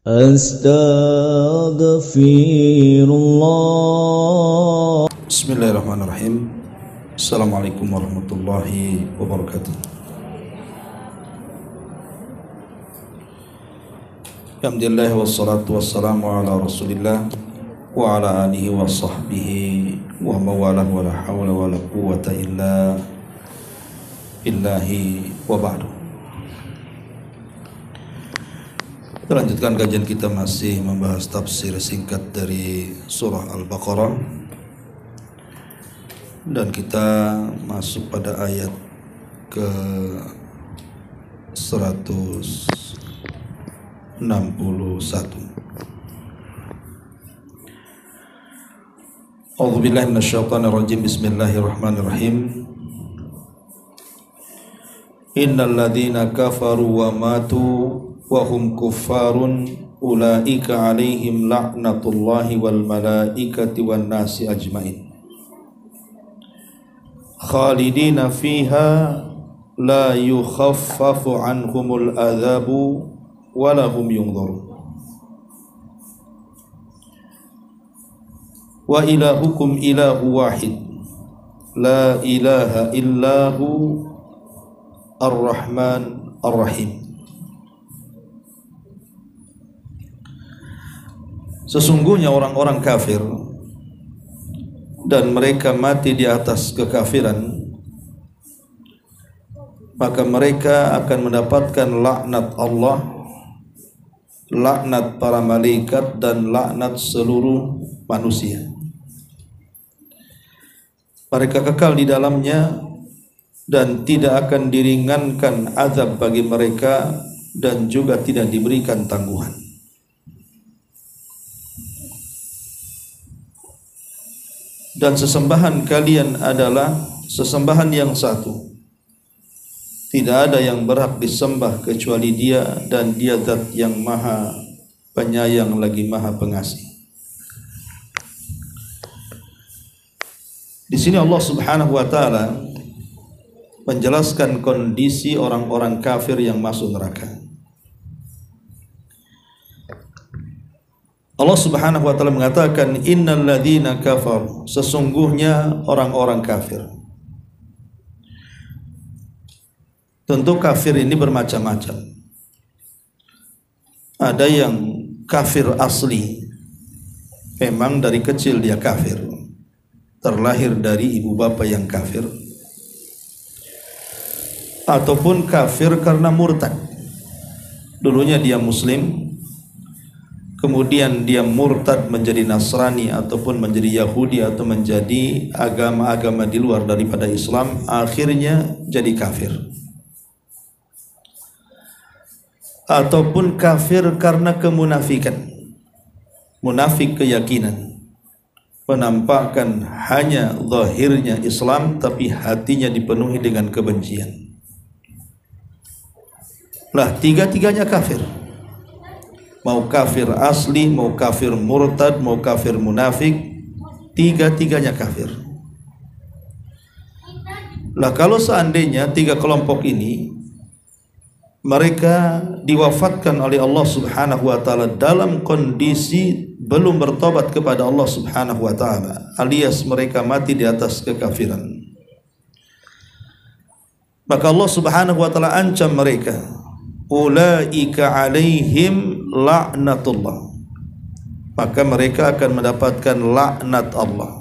Astaghfirullah. Bismillahirrahmanirrahim. Assalamualaikum warahmatullahi wabarakatuh. Alhamdulillah wassalatu wassalamu ala Rasulillah wa ala alihi wa sahbihi wa mawalah wa la hawla wa la quwwata illa billahi wa ba'du. Kita lanjutkan kajian kita, masih membahas tafsir singkat dari surah Al-Baqarah, dan kita masuk pada ayat ke 161. A'udzubillahi minasyaitonirrajim. Bismillahirrahmanirrahim. Innal ladzina kafaru wa matu wa hum kuffarun ulaika alaihim la'natullahi wal malaikati wan nasi ajmain khalidina fiha la yukhaffafu anhumul adzabu wa lahum yunzarun wa ilahukum ilahu wahid la ilaha illahu ar-rahman ar-rahim. Sesungguhnya orang-orang kafir dan mereka mati di atas kekafiran, maka mereka akan mendapatkan laknat Allah, laknat para malaikat, dan laknat seluruh manusia. Mereka kekal di dalamnya dan tidak akan diringankan azab bagi mereka, dan juga tidak diberikan tangguhan. Dan sesembahan kalian adalah sesembahan yang satu. Tidak ada yang berhak disembah kecuali Dia, dan Dia Zat yang Maha Penyayang lagi Maha Pengasih. Di sini Allah Subhanahu wa taala menjelaskan kondisi orang-orang kafir yang masuk neraka. Allah Subhanahu wa taala mengatakan innal ladzina kafaru, sesungguhnya orang-orang kafir. Tentu kafir ini bermacam-macam. Ada yang kafir asli, memang dari kecil dia kafir, terlahir dari ibu bapa yang kafir, ataupun kafir karena murtad. Dulunya dia muslim, kemudian dia murtad menjadi Nasrani ataupun menjadi Yahudi atau menjadi agama-agama di luar daripada Islam, akhirnya jadi kafir. Ataupun kafir karena kemunafikan, munafik keyakinan, menampakkan hanya zahirnya Islam tapi hatinya dipenuhi dengan kebencian. Lah, tiga-tiganya kafir. Mau kafir asli, mau kafir murtad, mau kafir munafik, tiga-tiganya kafir. Lah, kalau seandainya tiga kelompok ini mereka diwafatkan oleh Allah Subhanahu wa taala dalam kondisi belum bertobat kepada Allah Subhanahu wa taala, alias mereka mati di atas kekafiran, maka Allah Subhanahu wa taala ancam mereka, ulaika alaihim la'natullah, maka mereka akan mendapatkan laknat Allah.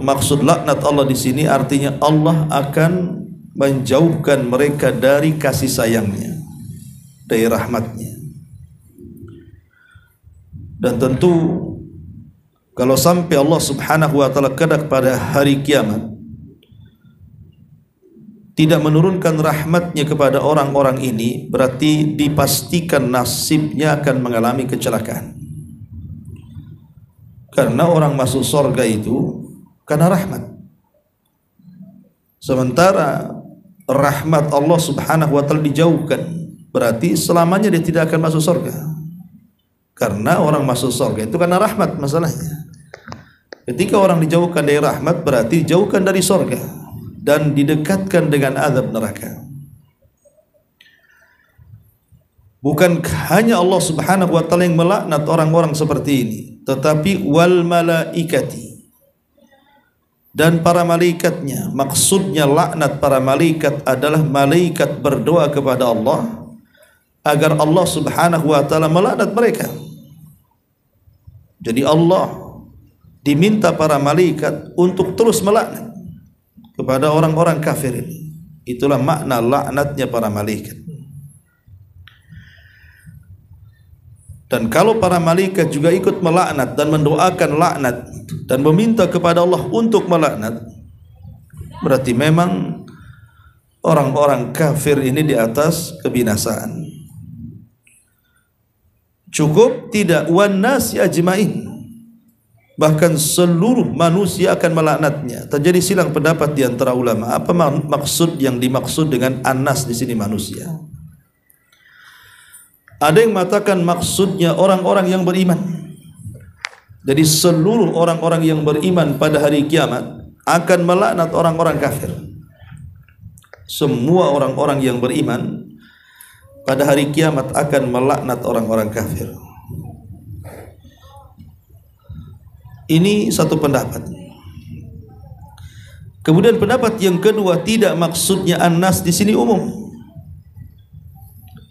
Maksud laknat Allah di sini artinya Allah akan menjauhkan mereka dari kasih sayangnya, dari rahmatnya. Dan tentu kalau sampai Allah Subhanahu wa taala kelak pada hari kiamat tidak menurunkan rahmatnya kepada orang-orang ini, berarti dipastikan nasibnya akan mengalami kecelakaan. Karena orang masuk surga itu karena rahmat, sementara rahmat Allah Subhanahu wa taala dijauhkan, berarti selamanya dia tidak akan masuk surga. Karena orang masuk surga itu karena rahmat masalahnya. Ketika orang dijauhkan dari rahmat, berarti dijauhkan dari surga dan didekatkan dengan azab neraka. Bukan hanya Allah Subhanahu wa taala yang melaknat orang-orang seperti ini, tetapi wal malaikati, dan para malaikatnya. Maksudnya laknat para malaikat adalah malaikat berdoa kepada Allah agar Allah Subhanahu wa taala melaknat mereka. Jadi Allah diminta para malaikat untuk terus melaknat kepada orang-orang kafir ini. Itulah makna laknatnya para malaikat. Dan kalau para malaikat juga ikut melaknat dan mendoakan laknat dan meminta kepada Allah untuk melaknat, berarti memang orang-orang kafir ini di atas kebinasaan. Cukup tidak, wan nasi ajmain, bahkan seluruh manusia akan melaknatnya. Terjadi silang pendapat di antara ulama, apa maksud yang dimaksud dengan an-nas di sini manusia. Ada yang mengatakan maksudnya orang-orang yang beriman. Jadi seluruh orang-orang yang beriman pada hari kiamat akan melaknat orang-orang kafir. Semua orang-orang yang beriman pada hari kiamat akan melaknat orang-orang kafir. Ini satu pendapat. Kemudian pendapat yang kedua, tidak maksudnya an-nas di sini umum.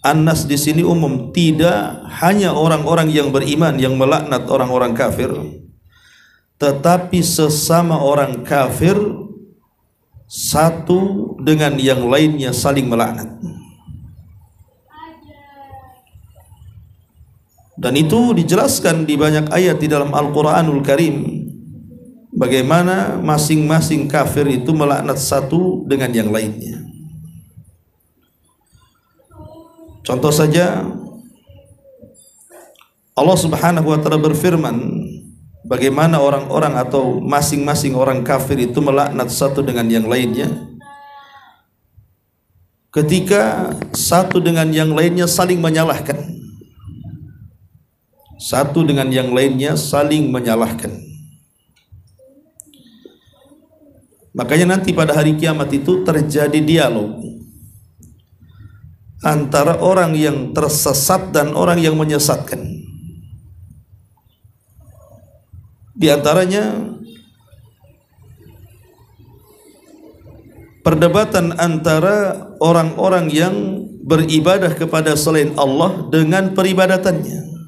An-nas di sini umum, tidak hanya orang-orang yang beriman yang melaknat orang-orang kafir, tetapi sesama orang kafir satu dengan yang lainnya saling melaknat. Dan itu dijelaskan di banyak ayat di dalam Al-Quranul Karim, bagaimana masing-masing kafir itu melaknat satu dengan yang lainnya. Contoh saja, Allah Subhanahu wa taala berfirman bagaimana orang-orang atau masing-masing orang kafir itu melaknat satu dengan yang lainnya ketika satu dengan yang lainnya saling menyalahkan. Satu dengan yang lainnya saling menyalahkan. Makanya nanti pada hari kiamat itu terjadi dialog antara orang yang tersesat dan orang yang menyesatkan. Di antaranya perdebatan antara orang-orang yang beribadah kepada selain Allah dengan peribadatannya.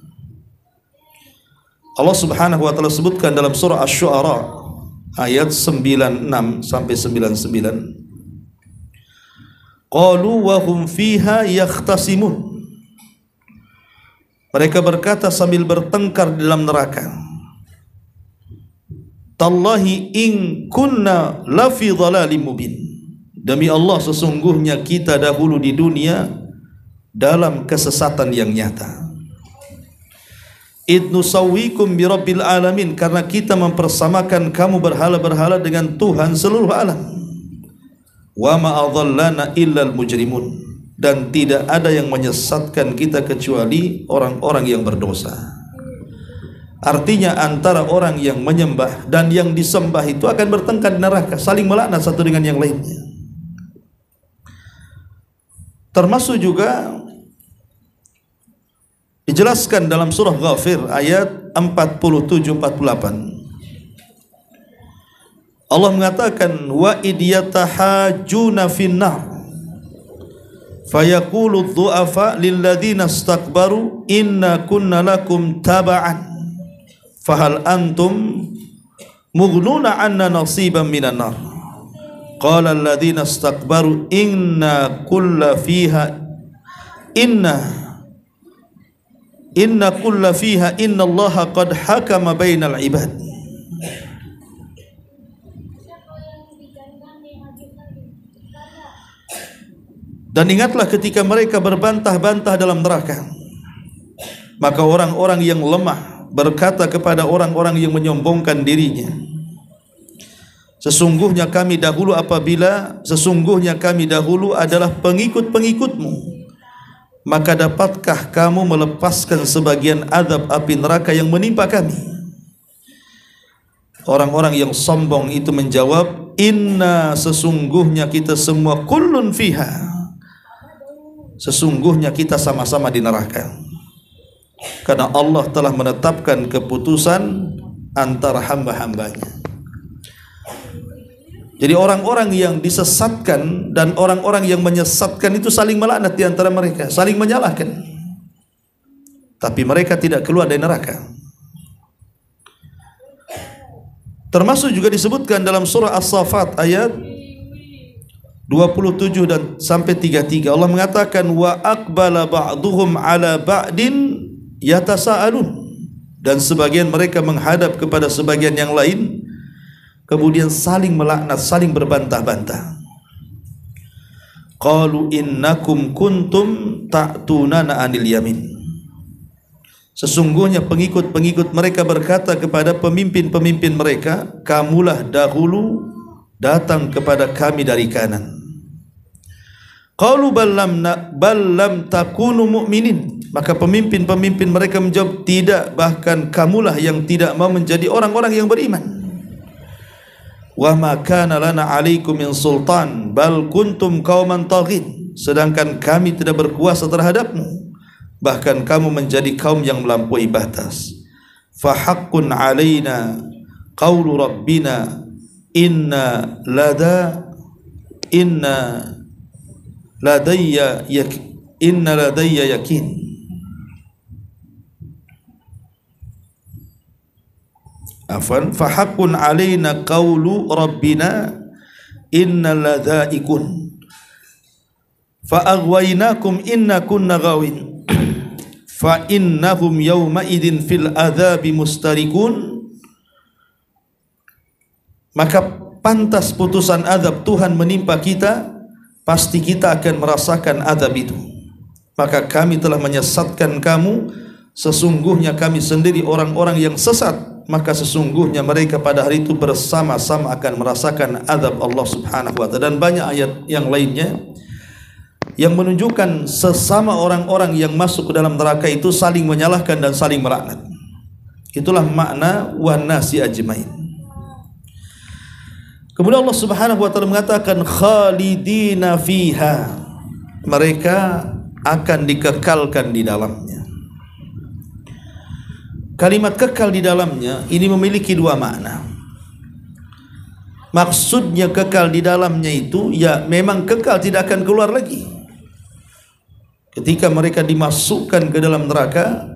Allah Subhanahu wa taala sebutkan dalam surah Asy-Syu'ara ayat 96 sampai 99. Qalu wa hum fiha yakhtasimun. Mereka berkata sambil bertengkar di dalam neraka, Tallahi in kunna lafi dhalalim mubin. Demi Allah, sesungguhnya kita dahulu di dunia dalam kesesatan yang nyata. Idnu sawwikum bi rabbil alamin, karena kita mempersamakan kamu berhala-berhala dengan Tuhan seluruh alam. Wa ma adallana illal mujrimun, dan tidak ada yang menyesatkan kita kecuali orang-orang yang berdosa. Artinya antara orang yang menyembah dan yang disembah itu akan bertengkar di neraka, saling melaknat satu dengan yang lainnya. Termasuk juga dijelaskan dalam surah Ghafir ayat 47-48. Allah mengatakan wa idyatahajuna finnar fayaqulu dhu'afa lilladhina istakbaru inna kunna lakum taba'an fahal antum mughnuna 'anna nasiban minan nar qala alladhina istakbaru inna kulla fiha inna kulla fiha innallaha qad hakama bainal ibad. Dan ingatlah ketika mereka berbantah-bantah dalam neraka, maka orang-orang yang lemah berkata kepada orang-orang yang menyombongkan dirinya, sesungguhnya kami dahulu adalah pengikut-pengikutmu, maka dapatkah kamu melepaskan sebagian azab api neraka yang menimpa kami? Orang-orang yang sombong itu menjawab, inna, sesungguhnya kita semua kullun fiha, sesungguhnya kita sama-sama di neraka. Karena Allah telah menetapkan keputusan antara hamba-hambanya. Jadi orang-orang yang disesatkan dan orang-orang yang menyesatkan itu saling melaknat di antara mereka, saling menyalahkan. Tapi mereka tidak keluar dari neraka. Termasuk juga disebutkan dalam surah As-Saffat ayat 27 dan sampai 33. Allah mengatakan wa aqbala ba'duhum ala ba'din yatasaalun, dan sebagian mereka menghadap kepada sebagian yang lain kemudian saling melaknat, saling berbantah-bantah. Qalu innakum kuntum ta'tunana 'anil yamin. Sesungguhnya pengikut-pengikut mereka berkata kepada pemimpin-pemimpin mereka, kamulah dahulu datang kepada kami dari kanan. Qalu bal lam takunu mu'minin. Maka pemimpin-pemimpin mereka menjawab, tidak, bahkan kamulah yang tidak mau menjadi orang-orang yang beriman. Wa ma kana lana 'alaikum min sultan bal kuntum qauman taghin. Sedangkan kami tidak berkuasa terhadapmu, bahkan kamu menjadi kaum yang melampaui batas. Fa haqqun 'alaina qaulu rabbina inna ladayya yakin. Afwan, fa haqqun 'alaina qaulu rabbina inna ladhaikun fa aghwaynakum inna kunna ghawin fa innahum yawma idin fil adzabi mustarikun. Maka pantas putusan azab Tuhan menimpa kita, pasti kita akan merasakan azab itu. Maka kami telah menyesatkan kamu, sesungguhnya kami sendiri orang-orang yang sesat. Maka sesungguhnya mereka pada hari itu bersama-sama akan merasakan azab Allah Subhanahu wa ta'ala. Dan banyak ayat yang lainnya yang menunjukkan sesama orang-orang yang masuk ke dalam neraka itu saling menyalahkan dan saling melaknat. Itulah makna wan nasi ajmain. Kemudian Allah Subhanahu wa ta'ala mengatakan khalidina fiha, mereka akan dikekalkan di dalamnya. Kalimat kekal di dalamnya ini memiliki dua makna. Maksudnya kekal di dalamnya itu ya memang kekal, tidak akan keluar lagi. Ketika mereka dimasukkan ke dalam neraka,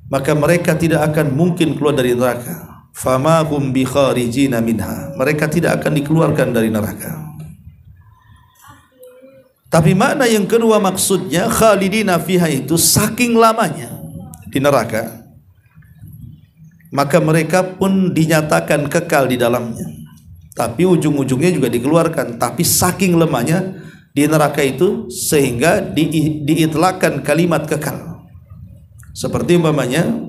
maka mereka tidak akan mungkin keluar dari neraka. Fama hum bi kharijina minha, mereka tidak akan dikeluarkan dari neraka. Tapi makna yang kedua maksudnya khalidina fiha itu saking lamanya di neraka, maka mereka pun dinyatakan kekal di dalamnya. Tapi ujung-ujungnya juga dikeluarkan. Tapi saking lemahnya di neraka itu sehingga diitlakkan kalimat kekal. Seperti umpamanya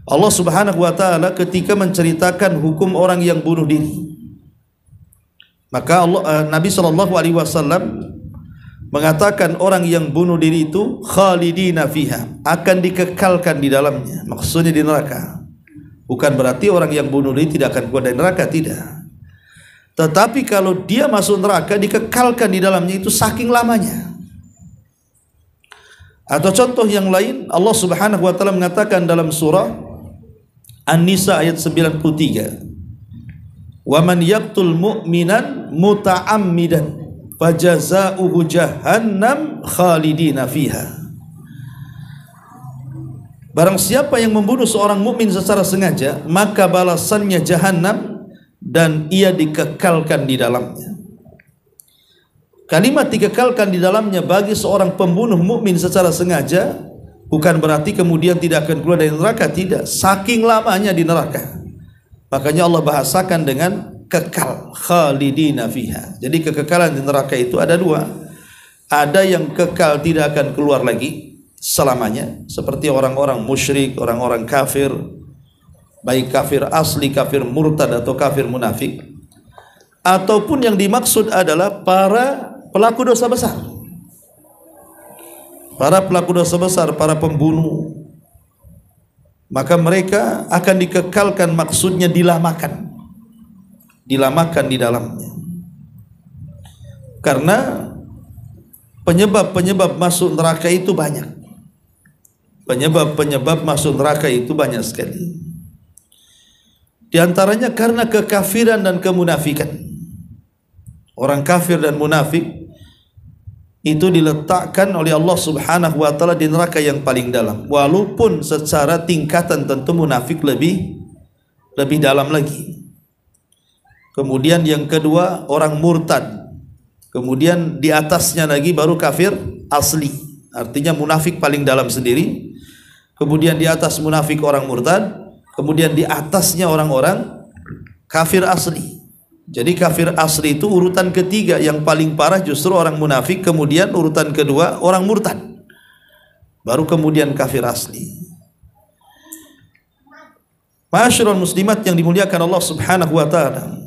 Allah Subhanahu wa ta'ala ketika menceritakan hukum orang yang bunuh diri, maka Nabi SAW mengatakan orang yang bunuh diri itu khalidina fiha, akan dikekalkan di dalamnya. Maksudnya di neraka. Bukan berarti orang yang bunuh diri tidak akan keluar dari neraka, tidak. Tetapi kalau dia masuk neraka dikekalkan di dalamnya itu saking lamanya. Atau contoh yang lain, Allah Subhanahu wa ta'ala mengatakan dalam surah An-Nisa ayat 93, wa man yaqtul mu'minan muta'ammidan fajaza'uhu jahannam khalidina fiha. Barang siapa yang membunuh seorang mukmin secara sengaja, maka balasannya jahannam dan ia dikekalkan di dalamnya. Kalimat dikekalkan di dalamnya bagi seorang pembunuh mukmin secara sengaja bukan berarti kemudian tidak akan keluar dari neraka, tidak. Saking lamanya di neraka. Makanya Allah bahasakan dengan kekal, khalidina fiha. Jadi kekekalan di neraka itu ada dua. Ada yang kekal tidak akan keluar lagi selamanya, seperti orang-orang musyrik, orang-orang kafir, baik kafir asli, kafir murtad atau kafir munafik. Ataupun yang dimaksud adalah para pelaku dosa besar. Para pelaku dosa besar, para pembunuh, maka mereka akan dikekalkan, maksudnya dilamakan di dalamnya. Karena penyebab-penyebab masuk neraka itu banyak. Penyebab-penyebab masuk neraka itu banyak sekali. Di antaranya karena kekafiran dan kemunafikan. Orang kafir dan munafik itu diletakkan oleh Allah Subhanahu wa taala di neraka yang paling dalam. Walaupun secara tingkatan tentu munafik lebih dalam lagi. Kemudian yang kedua orang murtad. Kemudian di atasnya lagi baru kafir asli. Artinya munafik paling dalam sendiri. Kemudian di atas munafik orang murtad. Kemudian di atasnya orang-orang kafir asli. Jadi kafir asli itu urutan ketiga, yang paling parah justru orang munafik, kemudian urutan kedua orang murtad, baru kemudian kafir asli. Ma'asyiral muslimat yang dimuliakan Allah Subhanahu wa taala.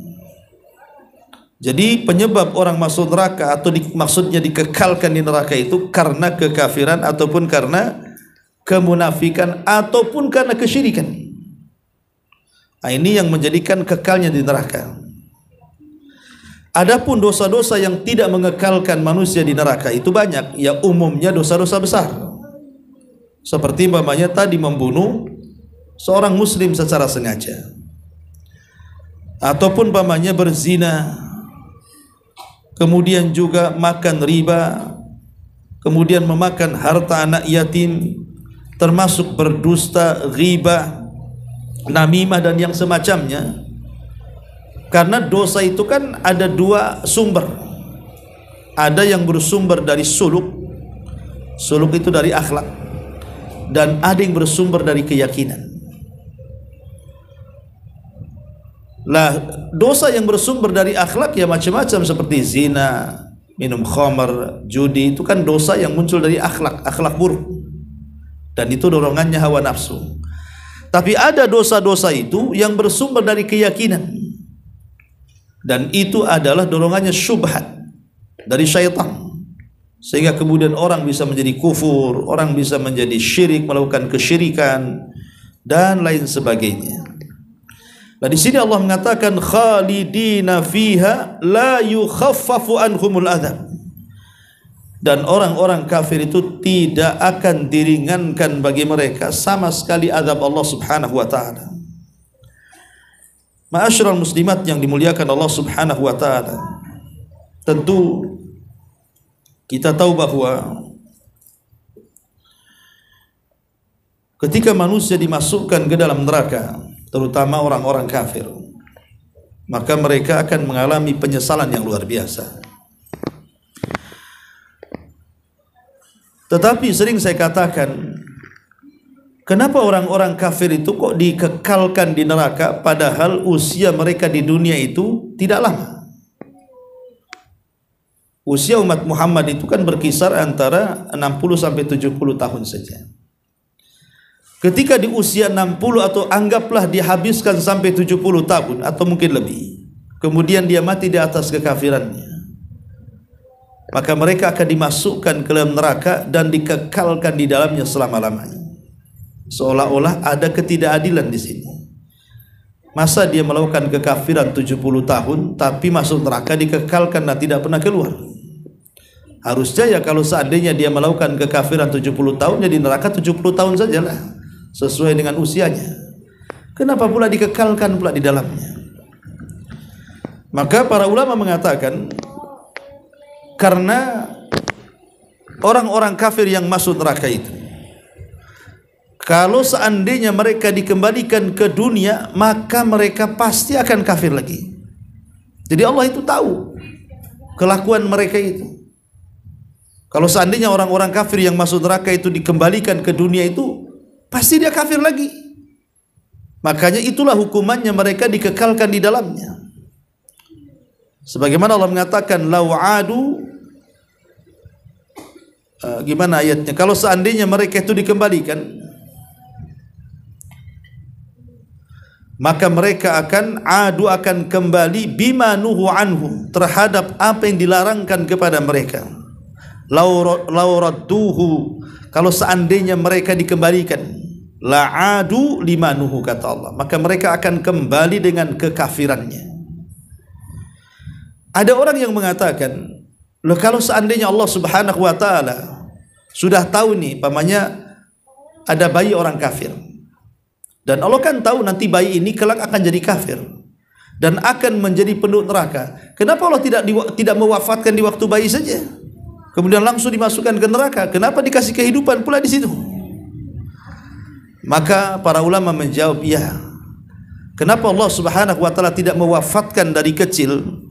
Jadi penyebab orang masuk neraka atau maksudnya dikekalkan di neraka itu karena kekafiran ataupun karena kemunafikan ataupun karena kesyirikan. Nah, ini yang menjadikan kekalnya di neraka. Adapun dosa-dosa yang tidak mengekalkan manusia di neraka itu banyak, ya umumnya dosa-dosa besar. Seperti umpamanya tadi membunuh seorang muslim secara sengaja. Ataupun umpamanya berzina, kemudian juga makan riba, kemudian memakan harta anak yatim, termasuk berdusta, ghibah, namimah dan yang semacamnya. Karena dosa itu kan ada dua sumber. Ada yang bersumber dari suluk. Suluk itu dari akhlak. Dan ada yang bersumber dari keyakinan. Lah, dosa yang bersumber dari akhlak ya macam-macam, seperti zina, minum khamar, judi. Itu kan dosa yang muncul dari akhlak buruk. Dan itu dorongannya hawa nafsu. Tapi ada dosa-dosa itu yang bersumber dari keyakinan, dan itu adalah dorongannya syubhat dari syaitan, sehingga kemudian orang bisa menjadi kufur, orang bisa menjadi syirik, melakukan kesyirikan dan lain sebagainya. Nah, di sini Allah mengatakan khalidina fiha la yukhaffafu anhumul adzab. Dan orang-orang kafir itu tidak akan diringankan bagi mereka sama sekali azab Allah Subhanahu wa taala. Ma'asyiral muslimat yang dimuliakan Allah Subhanahu wa taala. Tentu kita tahu bahwa ketika manusia dimasukkan ke dalam neraka, terutama orang-orang kafir, maka mereka akan mengalami penyesalan yang luar biasa. Tetapi sering saya katakan, kenapa orang-orang kafir itu kok dikekalkan di neraka padahal usia mereka di dunia itu tidak lama? Usia umat Muhammad itu kan berkisar antara 60 sampai 70 tahun saja. Ketika di usia 60 atau anggaplah dihabiskan sampai 70 tahun atau mungkin lebih, kemudian dia mati di atas kekafirannya, maka mereka akan dimasukkan ke dalam neraka dan dikekalkan di dalamnya selama-lamanya. Seolah-olah ada ketidakadilan di sini. Masa dia melakukan kekafiran 70 tahun tapi masuk neraka dikekalkan dan tidak pernah keluar? Harusnya ya kalau seandainya dia melakukan kekafiran 70 tahun, jadi neraka 70 tahun sajalah, sesuai dengan usianya. Kenapa pula dikekalkan pula di dalamnya? Maka para ulama mengatakan, karena orang-orang kafir yang masuk neraka itu, kalau seandainya mereka dikembalikan ke dunia, maka mereka pasti akan kafir lagi. Jadi Allah itu tahu kelakuan mereka itu. Kalau seandainya orang-orang kafir yang masuk neraka itu dikembalikan ke dunia itu, pasti dia kafir lagi. Makanya itulah hukumannya mereka dikekalkan di dalamnya. Sebagaimana Allah mengatakan, lau'adu, gimana ayatnya? Kalau seandainya mereka itu dikembalikan, maka mereka akan kembali bima nuhu anhu, terhadap apa yang dilarangkan kepada mereka. Lau radduhu, kalau seandainya mereka dikembalikan, la'adu lima nuhu, kata Allah, maka mereka akan kembali dengan kekafirannya. Ada orang yang mengatakan, Loh, kalau seandainya Allah Subhanahu wa taala sudah tahu nih, pamannya ada bayi orang kafir, dan Allah kan tahu nanti bayi ini kelak akan jadi kafir dan akan menjadi penduduk neraka. Kenapa Allah tidak mewafatkan di waktu bayi saja, kemudian langsung dimasukkan ke neraka? Kenapa dikasih kehidupan pula di situ? Maka para ulama menjawab, ya, kenapa Allah Subhanahu wa taala tidak mewafatkan dari kecil?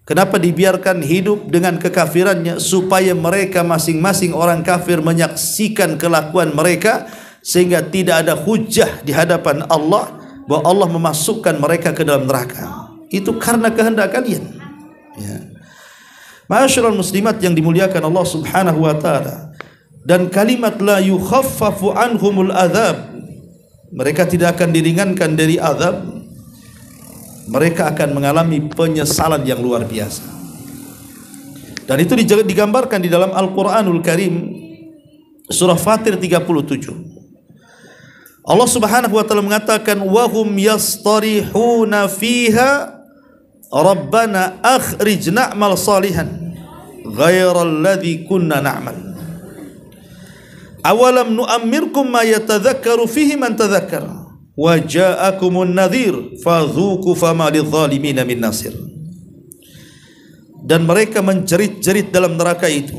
Kenapa dibiarkan hidup dengan kekafirannya, supaya mereka masing-masing orang kafir menyaksikan kelakuan mereka, sehingga tidak ada hujah di hadapan Allah bahwa Allah memasukkan mereka ke dalam neraka. Itu karena kehendak kalian, ya. Ma'asyiral muslimat yang dimuliakan Allah Subhanahu wa taala. Dan kalimat la yukhaffafu anhumul adzab, mereka tidak akan diringankan dari azab, mereka akan mengalami penyesalan yang luar biasa. Dan itu digambarkan di dalam Al-Quranul Karim, surah Fatir 37. Allah Subhanahu wa taala mengatakan, wa hum yastarihuna fiha rabbana akhrijna na'mal salihan ghairal ladzi kunna na'mal. Awalam nu'ammirkum ma yatadhakkaru fihi man tadhakkar wa ja'akumun nadhir fadhuku fama lidh-dhalimin min nasir. Dan mereka menjerit-jerit dalam neraka itu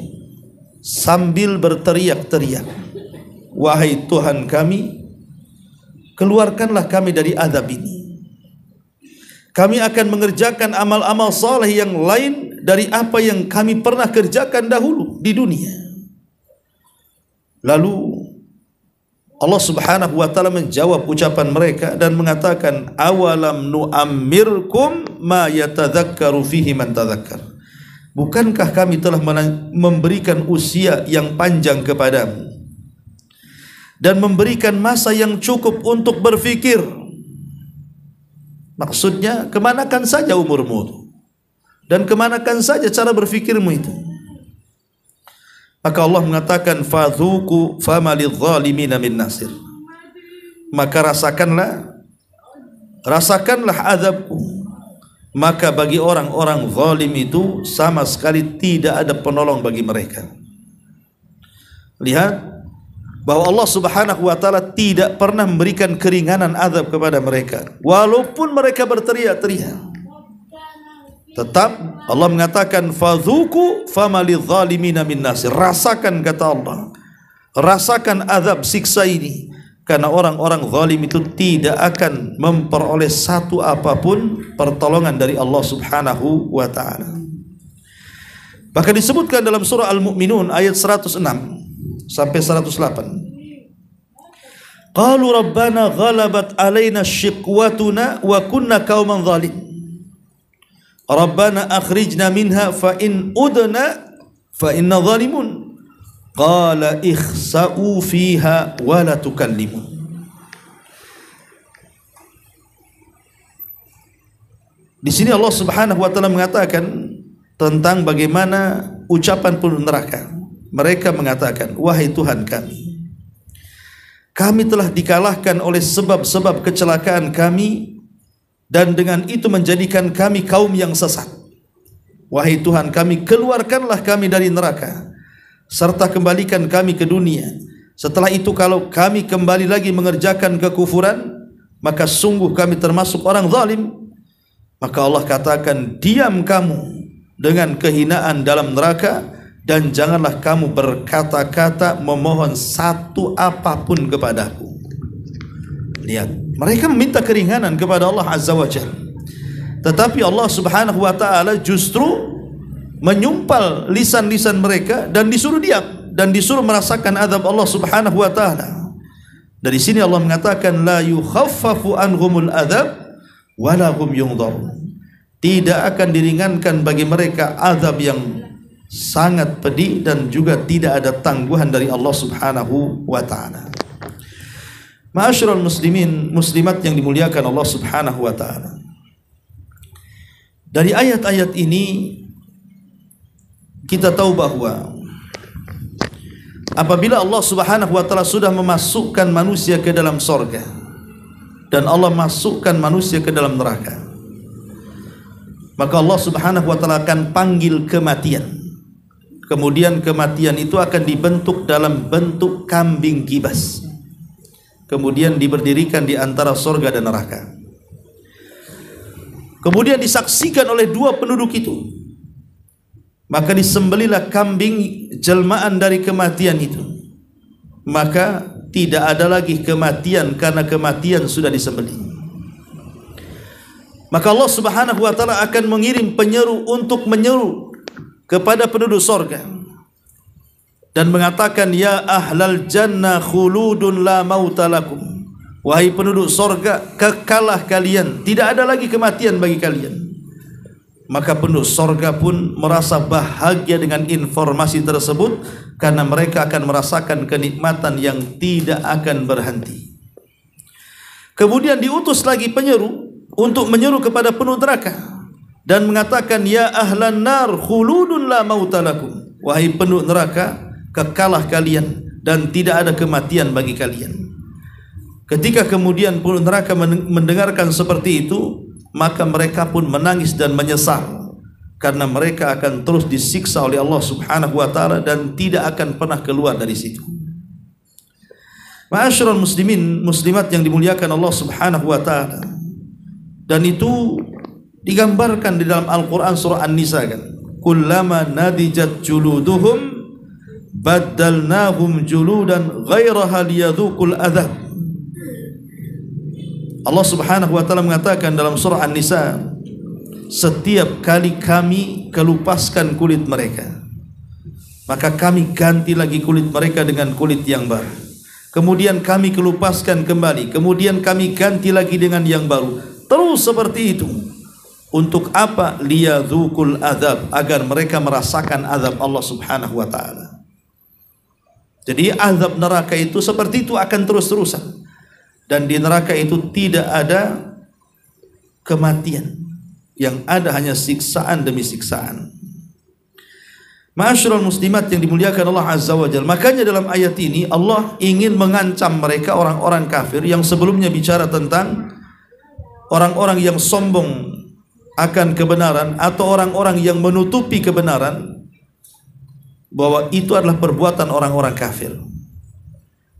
sambil berteriak-teriak, wahai Tuhan kami, keluarkanlah kami dari azab ini. Kami akan mengerjakan amal-amal saleh yang lain dari apa yang kami pernah kerjakan dahulu di dunia. Lalu Allah Subhanahu wa taala menjawab ucapan mereka dan mengatakan, awalam nu'ammirkum ma yatadhakkaru fihi man tadhakkar. Bukankah kami telah memberikan usia yang panjang kepadamu dan memberikan masa yang cukup untuk berfikir? Maksudnya, kemanakan saja umurmu dan kemanakan saja cara berfikirmu itu? Maka Allah mengatakan, fadhuku fama lidh-dhalimin min nasir. Maka rasakanlah azabku, maka bagi orang-orang zalim itu sama sekali tidak ada penolong bagi mereka. Lihat bahwa Allah Subhanahu wa taala tidak pernah memberikan keringanan azab kepada mereka, walaupun mereka berteriak-teriak. Tetap Allah mengatakan, fadhuku fama lidh-dhalimin min nasir. Rasakan, kata Allah, rasakan azab siksa ini, karena orang-orang zalim itu tidak akan memperoleh satu apapun pertolongan dari Allah Subhanahu wa taala. Bahkan disebutkan dalam surah Al-Mu'minun ayat 106 sampai 108. Qalu rabbana ghalabat alaina shiqwatuna wa kunna qauman zalim. Rabbana akhrijna minha fa in udna fa inna zalimun. Qala ikhsa'u fiha wa la tukallimun. Di sini Allah Subhanahu wa taala mengatakan tentang bagaimana ucapan penduduk neraka. Mereka mengatakan, wahai Tuhan kami, kami telah dikalahkan oleh sebab-sebab kecelakaan kami, dan dengan itu menjadikan kami kaum yang sesat. Wahai Tuhan kami, keluarkanlah kami dari neraka, serta kembalikan kami ke dunia. Setelah itu kalau kami kembali lagi mengerjakan kekufuran, maka sungguh kami termasuk orang zalim. Maka Allah katakan, diam kamu dengan kehinaan dalam neraka, dan janganlah kamu berkata-kata memohon satu apapun kepadaku. Lihat, mereka meminta keringanan kepada Allah Azza wa Jalla, tetapi Allah Subhanahu wa taala justru menyumpal lisan-lisan mereka dan disuruh diam dan disuruh merasakan azab Allah Subhanahu wa taala. Dari sini Allah mengatakan, la yukhaffafu anhumul adzab wa la hum yunzarun. Tidak akan diringankan bagi mereka azab yang sangat pedih dan juga tidak ada tangguhan dari Allah Subhanahu wa taala. Ma'asyiral muslimin muslimat yang dimuliakan Allah Subhanahu wa taala. Dari ayat-ayat ini kita tahu bahwa apabila Allah Subhanahu wa taala sudah memasukkan manusia ke dalam surga dan Allah masukkan manusia ke dalam neraka, maka Allah Subhanahu wa taala akan panggil kematian. kemudian kematian itu akan dibentuk dalam bentuk kambing kibas, kemudian diberdirikan di antara surga dan neraka. Kemudian disaksikan oleh dua penduduk itu, maka disembelilah kambing jelmaan dari kematian itu. Maka tidak ada lagi kematian karena kematian sudah disembelih. Maka Allah Subhanahu wa taala akan mengirim penyeru untuk menyeru kepada penduduk surga dan mengatakan, ya ahlal jannah khuludun la mauta lakum. Wahai penduduk surga, kekalah kalian, tidak ada lagi kematian bagi kalian. Maka penduduk surga pun merasa bahagia dengan informasi tersebut, karena mereka akan merasakan kenikmatan yang tidak akan berhenti. Kemudian diutus lagi penyeru untuk menyeru kepada penduduk neraka dan mengatakan, ya ahlan nar khuludun la mauta lakum. Wahai penduduk neraka, kekalah kalian dan tidak ada kematian bagi kalian. Ketika kemudian penduduk neraka mendengarkan seperti itu, maka mereka pun menangis dan menyesal, karena mereka akan terus disiksa oleh Allah Subhanahu wa taala dan tidak akan pernah keluar dari situ. Ma'asyiral muslimin muslimat yang dimuliakan Allah Subhanahu wa taala. Dan itu digambarkan di dalam Al-Qur'an surah An-Nisa kan. Kullama nadijat juluduhum baddalnahum juludan ghairaha liyadhuqul adzab. Allah Subhanahu wa taala mengatakan dalam surah An-Nisa, setiap kali kami kelupaskan kulit mereka, maka kami ganti lagi kulit mereka dengan kulit yang baru. Kemudian kami kelupaskan kembali, kemudian kami ganti lagi dengan yang baru. Terus seperti itu. Untuk apa? Liyadzuqul adzab, agar mereka merasakan azab Allah Subhanahu wa taala. Jadi azab neraka itu seperti itu, akan terus-terusan. Dan di neraka itu tidak ada kematian, yang ada hanya siksaan demi siksaan. Ma'asyiral muslimat yang dimuliakan Allah Azza wa Jalla. Makanya dalam ayat ini Allah ingin mengancam mereka, orang-orang kafir yang sebelumnya bicara tentang orang-orang yang sombong akan kebenaran atau orang-orang yang menutupi kebenaran, bahwa itu adalah perbuatan orang-orang kafir.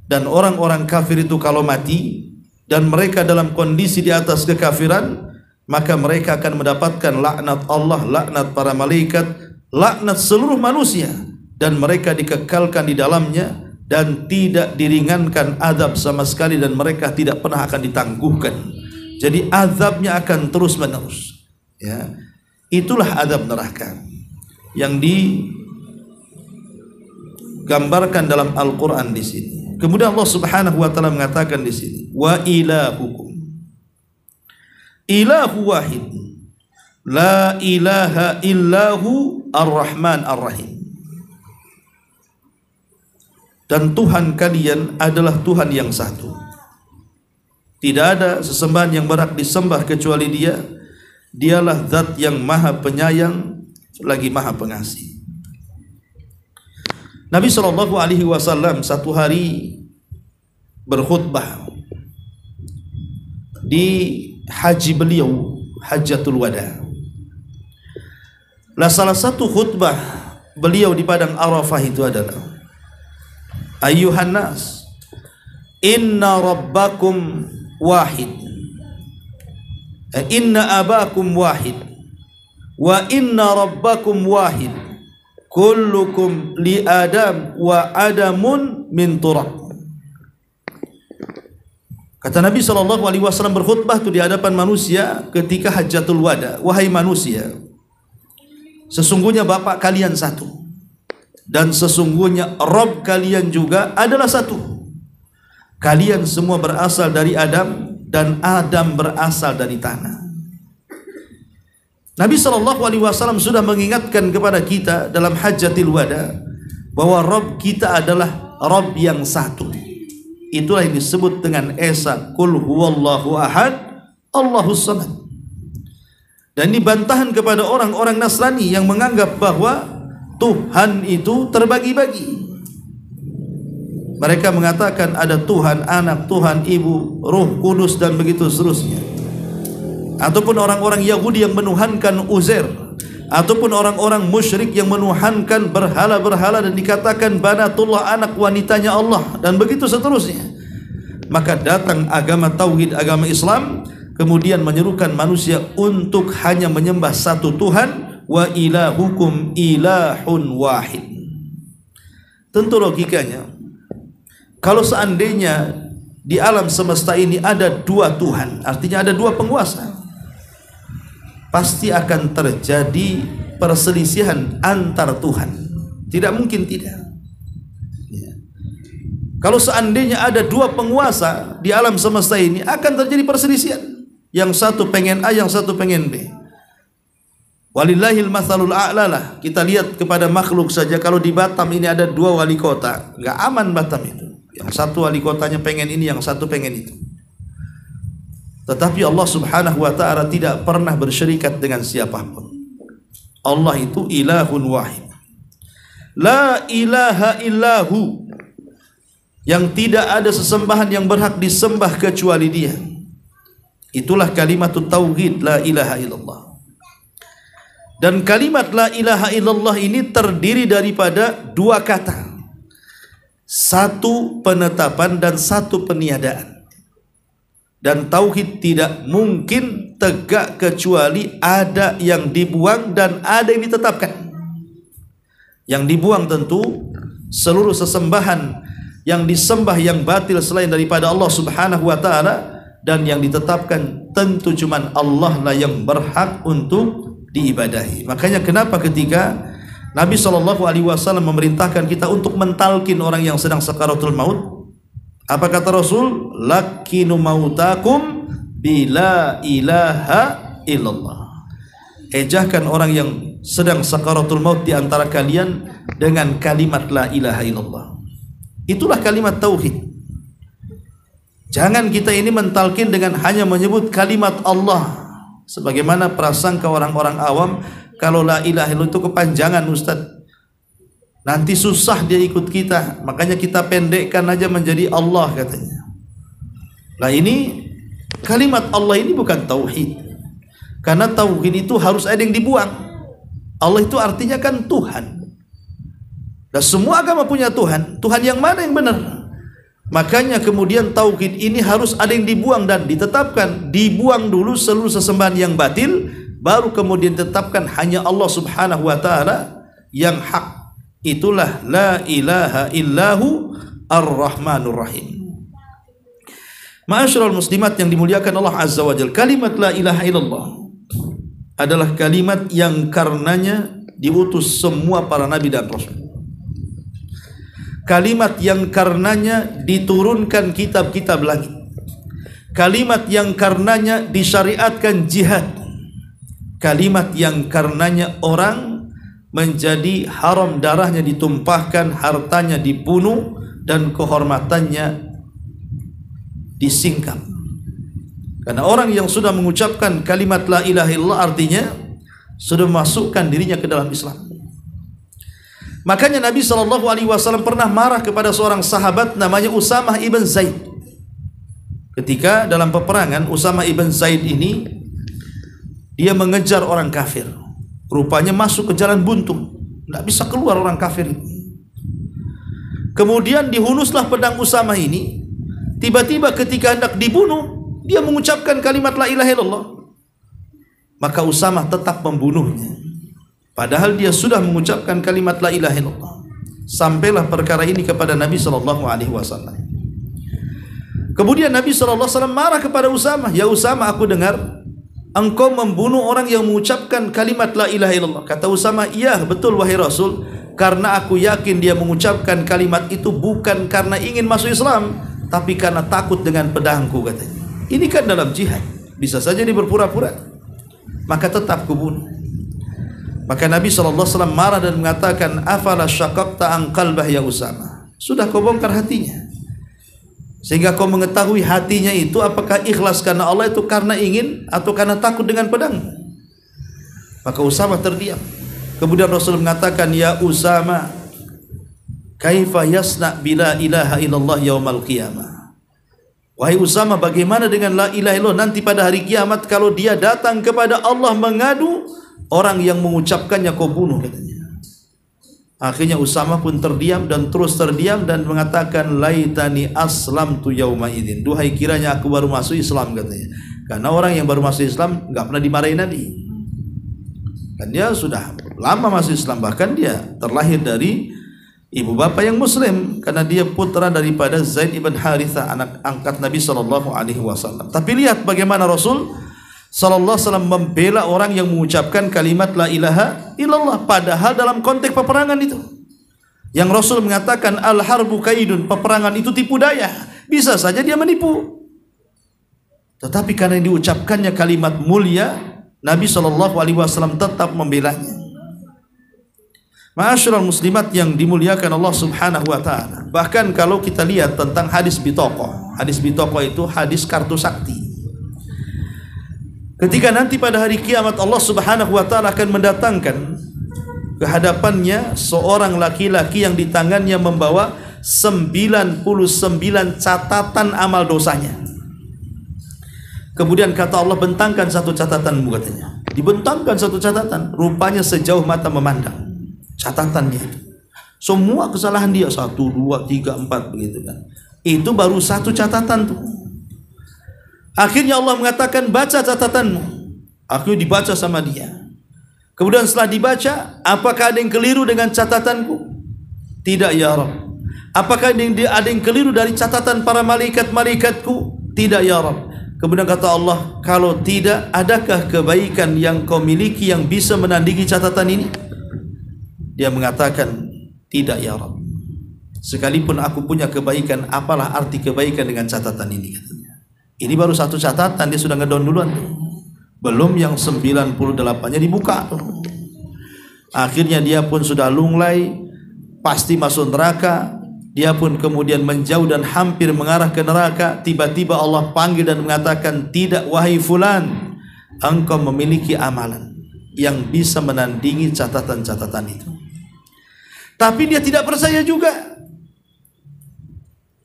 Dan orang-orang kafir itu kalau mati dan mereka dalam kondisi di atas kekafiran, maka mereka akan mendapatkan laknat Allah, laknat para malaikat, laknat seluruh manusia, dan mereka dikekalkan di dalamnya dan tidak diringankan azab sama sekali, dan mereka tidak pernah akan ditangguhkan. Jadi azabnya akan terus menerus. Ya, itulah azab neraka yang digambarkan dalam Al-Quran di sini. Kemudian Allah Subhanahu wa taala mengatakan di sini, wa ilahukum ilahu wahid la ilaha illahu ar-Rahman ar-Rahim. Dan Tuhan kalian adalah Tuhan yang satu. Tidak ada sesembahan yang berhak disembah kecuali Dia. Dialah Zat yang Maha Penyayang lagi Maha Pengasih. Nabi SAW satu hari berkhutbah di haji beliau, Hajjatul Wada. Nah, salah satu khutbah beliau di padang Arafah itu adalah, Ayyuhan nas, inna rabbakum wahid, inna abakum wahid, wa inna rabbakum wahid, kullukum li Adam wa Adamun min turab. Kata Nabi SAW berkhutbah itu di hadapan manusia ketika Hajjatul Wada. Wahai manusia, sesungguhnya Bapak kalian satu, dan sesungguhnya Rabb kalian juga adalah satu. Kalian semua berasal dari Adam, dan Adam berasal dari tanah. Nabi SAW sudah mengingatkan kepada kita dalam Hajjatul Wada bahwa Rabb kita adalah Rabb yang satu. Itulah yang disebut dengan Esa, Qul huwallahu ahad, Allahus samad. Dan ini bantahan kepada orang-orang Nasrani yang menganggap bahwa Tuhan itu terbagi-bagi. Mereka mengatakan ada Tuhan Anak, Tuhan Ibu, Ruh Kudus, dan begitu seterusnya. Ataupun orang-orang Yahudi yang menuhankan Uzair, ataupun orang-orang musyrik yang menuhankan berhala-berhala dan dikatakan banatullah, anak wanitanya Allah, dan begitu seterusnya. Maka datang agama tauhid, agama Islam, kemudian menyerukan manusia untuk hanya menyembah satu Tuhan, wa ilahukum ilahun wahid. Tentu logikanya, kalau seandainya di alam semesta ini ada dua Tuhan, artinya ada dua penguasa, pasti akan terjadi perselisihan antar Tuhan. Tidak mungkin tidak. Kalau seandainya ada dua penguasa di alam semesta ini, akan terjadi perselisihan. Yang satu pengen A, yang satu pengen B. Walillahil mathalul a'la lah. Kita lihat kepada makhluk saja, kalau di Batam ini ada dua wali kota, nggak aman Batam itu. Yang satu wali kotanya pengen ini, yang satu pengen itu. Tetapi Allah subhanahu wa ta'ala tidak pernah bersyirikat dengan siapapun. Allah itu ilahun wahid. La ilaha illahu. Yang tidak ada sesembahan yang berhak disembah kecuali Dia. Itulah kalimat tauhid, la ilaha illallah. Dan kalimat la ilaha illallah ini terdiri daripada dua kata. Satu penetapan dan satu peniadaan. Dan tauhid tidak mungkin tegak kecuali ada yang dibuang dan ada yang ditetapkan. Yang dibuang tentu seluruh sesembahan yang disembah yang batil selain daripada Allah subhanahu wa ta'ala, dan yang ditetapkan tentu cuman Allah lah yang berhak untuk diibadahi. Makanya kenapa ketika Nabi SAW memerintahkan kita untuk mentalkin orang yang sedang sakaratul maut, apa kata Rasul? Lakinu mautakum bila ilaha illallah. Ejahkan orang yang sedang sakaratul maut di antara kalian dengan kalimat la ilaha illallah. Itulah kalimat tauhid. Jangan kita ini mentalkin dengan hanya menyebut kalimat Allah. Sebagaimana prasangka orang-orang awam, kalau la ilaha illallah itu kepanjangan Ustaz, nanti susah dia ikut kita, makanya kita pendekkan aja menjadi Allah katanya. Nah ini kalimat Allah ini bukan tauhid. Karena tauhid itu harus ada yang dibuang. Allah itu artinya kan Tuhan. Dan semua agama punya Tuhan. Tuhan yang mana yang benar? Makanya kemudian tauhid ini harus ada yang dibuang dan ditetapkan. Dibuang dulu seluruh sesembahan yang batil, baru kemudian ditetapkan hanya Allah subhanahu wa ta'ala yang hak. Itulah la ilaha illahu ar-rahmanur rahim. Ma'asyiral muslimat yang dimuliakan Allah azza wa jalla, kalimat la ilaha illallah adalah kalimat yang karenanya diutus semua para nabi dan rasul. Kalimat yang karenanya diturunkan kitab-kitab langit. Kalimat yang karenanya disyariatkan jihad. Kalimat yang karenanya orang menjadi haram darahnya ditumpahkan, hartanya dibunuh, dan kehormatannya disingkap. Karena orang yang sudah mengucapkan kalimat la ilaha illallah artinya sudah masukkan dirinya ke dalam Islam. Makanya Nabi SAW pernah marah kepada seorang sahabat namanya Usamah ibn Zaid. Ketika dalam peperangan, Usamah ibn Zaid ini dia mengejar orang kafir. Rupanya masuk ke jalan buntu, tidak bisa keluar orang kafir. Kemudian dihunuslah pedang Usamah ini. Tiba-tiba ketika hendak dibunuh, dia mengucapkan kalimat la ilaha illallah. Maka Usamah tetap membunuhnya. Padahal dia sudah mengucapkan kalimat la ilaha illallah. Sampailah perkara ini kepada Nabi SAW. Kemudian Nabi SAW marah kepada Usamah. Ya Usamah, aku dengar engkau membunuh orang yang mengucapkan kalimat la ilaha illallah. Kata Usamah, iya betul wahai Rasul. Karena aku yakin dia mengucapkan kalimat itu bukan karena ingin masuk Islam, tapi karena takut dengan pedangku katanya. Ini kan dalam jihad, bisa saja dia berpura-pura. Maka tetap kubunuh. Maka Nabi SAW marah dan mengatakan, afala syaqaqta an qalbah ya Usamah. Sudah kau bongkar hatinya, sehingga kau mengetahui hatinya itu apakah ikhlas karena Allah itu karena ingin atau karena takut dengan pedang. Maka Usamah terdiam. Kemudian Rasul mengatakan, ya Usamah, kaifa yasna bila ilaha illallah yaumal qiyamah. Wahai Usamah, bagaimana dengan la ilaha illallah nanti pada hari kiamat kalau dia datang kepada Allah mengadu orang yang mengucapkannya kau bunuh, katanya. Akhirnya Usama pun terdiam dan terus terdiam dan mengatakan, laitani aslamtu yauma idzin, duhai kiranya aku baru masuk Islam, katanya. Karena orang yang baru masuk Islam nggak pernah dimarahi Nabi, kan dia sudah lama masuk Islam, bahkan dia terlahir dari ibu bapak yang muslim karena dia putra daripada Zaid ibn Harithah, anak angkat Nabi SAW. Tapi lihat bagaimana Rasul SAW membela orang yang mengucapkan kalimat la ilaha illallah, padahal dalam konteks peperangan itu yang Rasul mengatakan al harbu kaidun, peperangan itu tipu daya, bisa saja dia menipu. Tetapi karena diucapkannya kalimat mulia, Nabi SAW tetap membelanya. Ma'asyiral muslimat yang dimuliakan Allah Subhanahu wa taala. Bahkan kalau kita lihat tentang hadis bitoqah. Hadis bitoqah itu hadis kartu sakti. Ketika nanti pada hari kiamat Allah Subhanahu wa taala akan mendatangkan ke hadapannya seorang laki-laki yang di tangannya membawa 99 catatan amal dosanya. Kemudian kata Allah, bentangkan satu catatanmu, katanya. Dibentangkan satu catatan, rupanya sejauh mata memandang catatannya itu. Semua kesalahan dia 1, 2, 3, 4 begitu kan. Itu baru satu catatan tuh. Akhirnya Allah mengatakan, baca catatanmu. Akhirnya dibaca sama dia. Kemudian setelah dibaca, apakah ada yang keliru dengan catatanku? Tidak ya Rabb. Apakah ada yang keliru dari catatan para malaikat-malaikatku? Tidak ya Rabb. Kemudian kata Allah, kalau tidak, adakah kebaikan yang kau miliki yang bisa menandingi catatan ini? Dia mengatakan, tidak ya Rabb. Sekalipun aku punya kebaikan, apalah arti kebaikan dengan catatan ini, katanya. Ini baru satu catatan, dia sudah ngedown duluan. Belum yang 98-nya dibuka. Akhirnya dia pun sudah lunglai, pasti masuk neraka. Dia pun kemudian menjauh dan hampir mengarah ke neraka. Tiba-tiba Allah panggil dan mengatakan, tidak wahai fulan, engkau memiliki amalan yang bisa menandingi catatan-catatan itu. Tapi dia tidak percaya juga.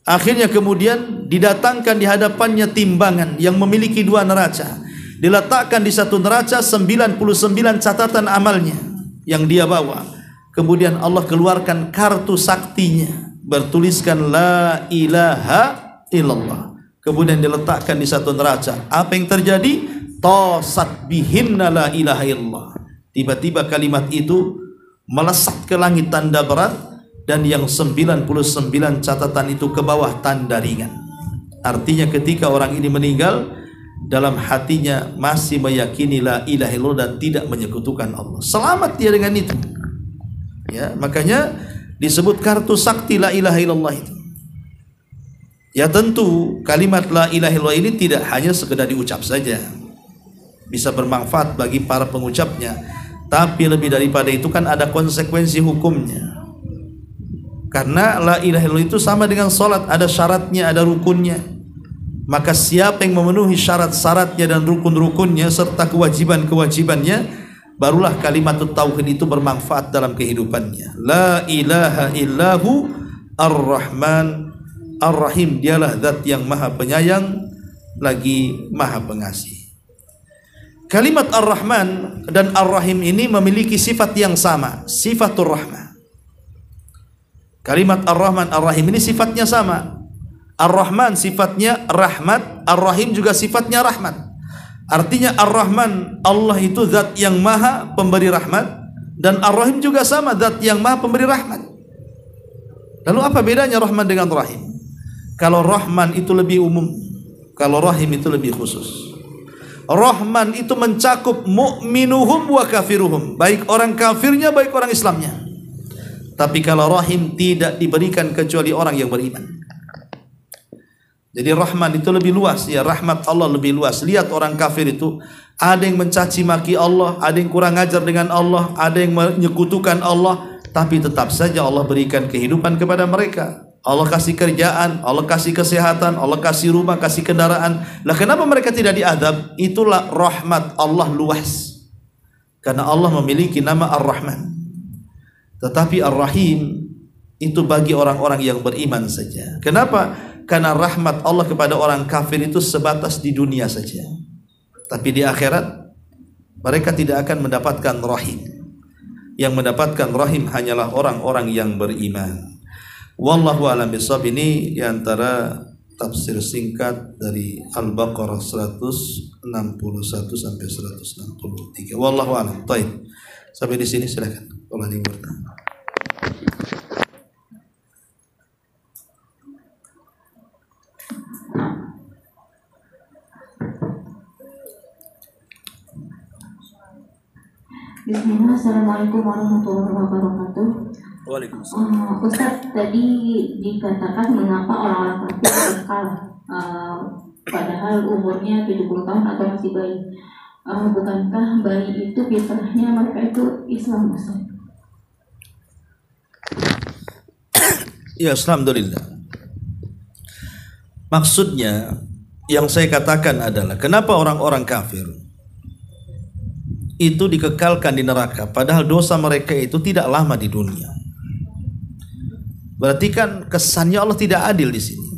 Akhirnya kemudian didatangkan di hadapannya timbangan yang memiliki 2 neraca. Diletakkan di satu neraca 99 catatan amalnya yang dia bawa. Kemudian Allah keluarkan kartu saktinya, bertuliskan la ilaha illallah. Kemudian diletakkan di satu neraca. Apa yang terjadi? Tasat bihinna la ilaha illallah. Tiba-tiba kalimat itu melesat ke langit tanda berat, dan yang 99 catatan itu ke bawah tanda ringan. Artinya ketika orang ini meninggal, dalam hatinya masih meyakini la ilaha illallah dan tidak menyekutukan Allah. Selamat dia dengan itu. Ya, makanya disebut kartu sakti la ilaha illallah itu. Ya tentu kalimat la ilaha illallah ini tidak hanya sekedar diucap saja, bisa bermanfaat bagi para pengucapnya, tapi lebih daripada itu kan ada konsekuensi hukumnya. Karena la ilaha illallah itu sama dengan salat, ada syaratnya, ada rukunnya. Maka siapa yang memenuhi syarat-syaratnya dan rukun-rukunnya serta kewajiban-kewajibannya, barulah kalimat tauhid itu bermanfaat dalam kehidupannya. La ilaha illahu ar-Rahman ar-Rahim. Dialah zat yang maha penyayang lagi maha pengasih. Kalimat ar-Rahman dan ar-Rahim ini memiliki sifat yang sama, sifatur rahmah. Kalimat ar-Rahman ar-Rahim ini sifatnya sama. Ar-Rahman sifatnya rahmat, ar-Rahim juga sifatnya rahmat. Artinya ar-Rahman, Allah itu zat yang maha pemberi rahmat, dan ar-Rahim juga sama, zat yang maha pemberi rahmat. Lalu apa bedanya Rahman dengan Rahim? Kalau Rahman itu lebih umum, kalau Rahim itu lebih khusus. Rahman itu mencakup mu'minuhum wa kafiruhum, baik orang kafirnya baik orang Islamnya. Tapi kalau Rahim tidak diberikan kecuali orang yang beriman. Jadi Rahman itu lebih luas, ya, rahmat Allah lebih luas. Lihat orang kafir itu, ada yang mencaci maki Allah, ada yang kurang ajar dengan Allah, ada yang menyekutukan Allah, tapi tetap saja Allah berikan kehidupan kepada mereka. Allah kasih kerjaan, Allah kasih kesehatan, Allah kasih rumah, kasih kendaraan. Lah kenapa mereka tidak diadab? Itulah rahmat Allah luas. Karena Allah memiliki nama Ar-Rahman. Tetapi Ar-Rahim itu bagi orang-orang yang beriman saja. Kenapa? Karena rahmat Allah kepada orang kafir itu sebatas di dunia saja. Tapi di akhirat mereka tidak akan mendapatkan rahim. Yang mendapatkan rahim hanyalah orang-orang yang beriman. Wallahu a'lam bishawab. Ini antara tafsir singkat dari Al-Baqarah 161 sampai 163. Wallahu a'lam. Baik. Sampai di sini silakan. Kalau ada yang bertanya. Bismillah, Assalamualaikum warahmatullahi wabarakatuh. Waalaikumsalam. Ustaz, tadi dikatakan mengapa orang-orang kafir kekal padahal umurnya 70 tahun atau masih bayi. Bukankah bayi itu fitrahnya mereka itu Islam, Ustaz? Ya, alhamdulillah. Maksudnya yang saya katakan adalah kenapa orang-orang kafir itu dikekalkan di neraka padahal dosa mereka itu tidak lama di dunia. Berarti kan kesannya Allah tidak adil di sini.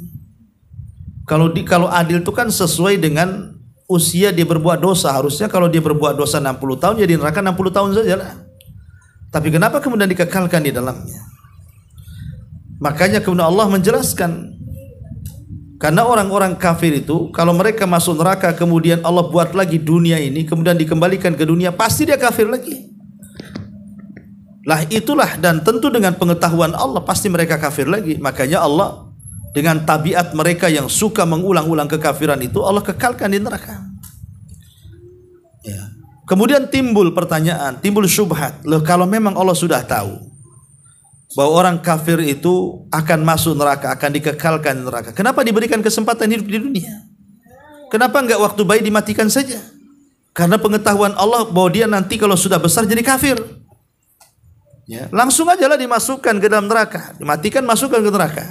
Kalau adil itu kan sesuai dengan usia dia berbuat dosa. Harusnya kalau dia berbuat dosa 60 tahun jadi neraka 60 tahun saja lah. Tapi kenapa kemudian dikekalkan di dalamnya? Makanya kemudian Allah menjelaskan, karena orang-orang kafir itu kalau mereka masuk neraka kemudian Allah buat lagi dunia ini kemudian dikembalikan ke dunia, pasti dia kafir lagi. Lah itulah, dan tentu dengan pengetahuan Allah pasti mereka kafir lagi. Makanya Allah dengan tabiat mereka yang suka mengulang-ulang kekafiran itu Allah kekalkan di neraka. Ya. Kemudian timbul pertanyaan, timbul syubhat. Loh, kalau memang Allah sudah tahu bahwa orang kafir itu akan masuk neraka, akan dikekalkan di neraka, kenapa diberikan kesempatan hidup di dunia? Kenapa enggak waktu bayi dimatikan saja? Karena pengetahuan Allah bahwa dia nanti kalau sudah besar jadi kafir. Ya, langsung aja lah dimasukkan ke dalam neraka, dimatikan, masukkan ke neraka.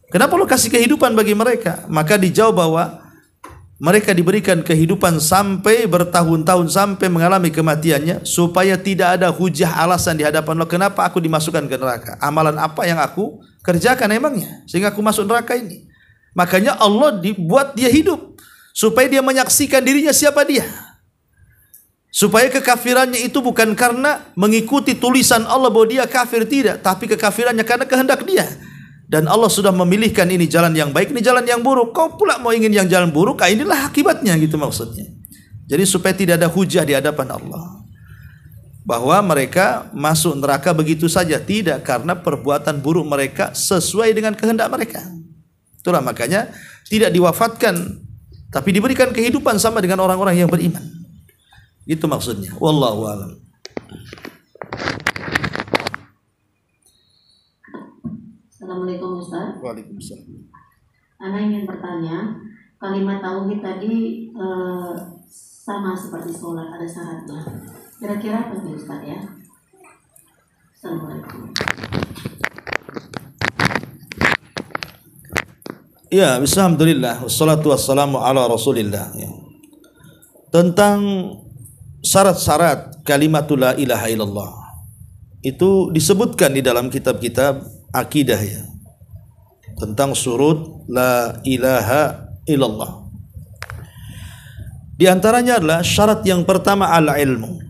Kenapa Allah kasih kehidupan bagi mereka? Maka dijawab bahwa mereka diberikan kehidupan sampai bertahun-tahun, sampai mengalami kematiannya, supaya tidak ada hujah alasan di hadapan Allah kenapa aku dimasukkan ke neraka. Amalan apa yang aku kerjakan emangnya sehingga aku masuk neraka ini? Makanya Allah dibuat dia hidup supaya dia menyaksikan dirinya siapa dia. Supaya kekafirannya itu bukan karena mengikuti tulisan Allah bahwa dia kafir, tidak, tapi kekafirannya karena kehendak dia. Dan Allah sudah memilihkan ini jalan yang baik, ini jalan yang buruk. Kau pula mau ingin yang jalan buruk, inilah akibatnya, gitu maksudnya. Jadi supaya tidak ada hujah di hadapan Allah bahwa mereka masuk neraka begitu saja, tidak, karena perbuatan buruk mereka sesuai dengan kehendak mereka. Itulah makanya tidak diwafatkan, tapi diberikan kehidupan sama dengan orang-orang yang beriman. Itu maksudnya. Wallahu a'lam. Assalamualaikum Ustaz. Waalaikumsalam. Ana ingin bertanya, kalimat tauhid tadi sama seperti sholat, ada syaratnya. Kira-kira apa sih Ustaz ya? Assalamualaikum. Ya, alhamdulillah, wassalatu wassalamu ala rasulillah. Ya. Tentang syarat-syarat kalimatul la ilaha illallah itu disebutkan di dalam kitab-kitab akidah, ya, tentang surut la ilaha illallah. Di antaranya adalah syarat yang pertama al-ilmu.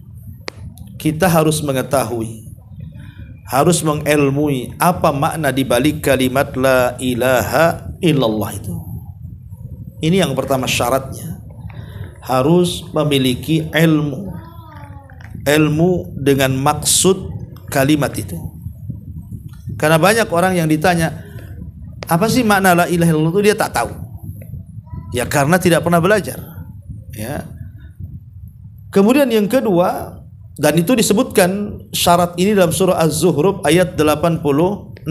Kita harus mengetahui, harus mengilmui apa makna dibalik kalimat la ilaha illallah itu. Ini yang pertama syaratnya. Harus memiliki ilmu. Ilmu dengan maksud kalimat itu. Karena banyak orang yang ditanya, apa sih makna la ilaha illallah itu, dia tak tahu. Ya karena tidak pernah belajar. Ya. Kemudian yang kedua, dan itu disebutkan syarat ini dalam surah Az-Zuhruf ayat 86.